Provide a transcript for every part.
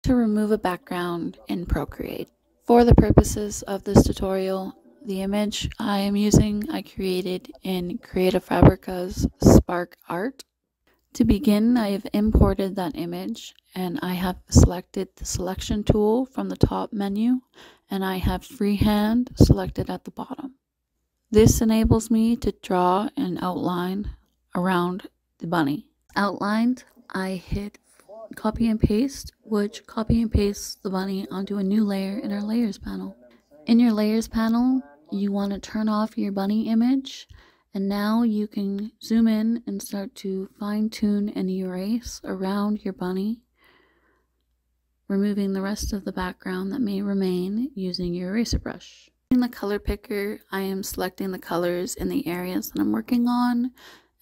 to remove a background in Procreate. For the purposes of this tutorial, the image I am using I created in CreativeFabrica's Spark Art. To begin, I have imported that image and I have selected the selection tool from the top menu and I have freehand selected at the bottom. This enables me to draw an outline around the bunny. Outlined, I hit copy and paste, which copy and pastes the bunny onto a new layer in our layers panel. In your layers panel, you want to turn off your bunny image, and now you can zoom in and start to fine-tune and erase around your bunny, removing the rest of the background that may remain using your eraser brush. In the color picker, I am selecting the colors in the areas that I'm working on,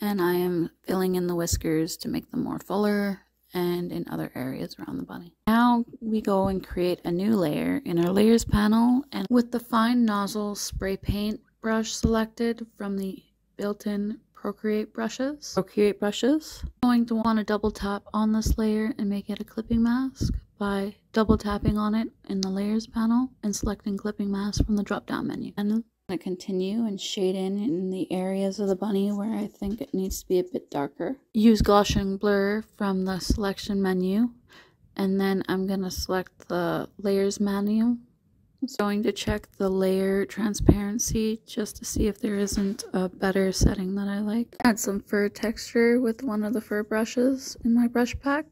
and I am filling in the whiskers to make them more fuller and in other areas around the bunny. Now we go and create a new layer in our layers panel, and with the fine nozzle spray paint brush selected from the built-in Procreate brushes, I'm going to want to double tap on this layer and make it a clipping mask by double tapping on it in the layers panel and selecting clipping mask from the drop down menu. And I'm going to continue and shade in the areas of the bunny where I think it needs to be a bit darker. Use Gaussian blur from the selection menu, and then I'm going to select the layers menu. I'm going to check the layer transparency just to see if there isn't a better setting that I like. Add some fur texture with one of the fur brushes in my brush pack.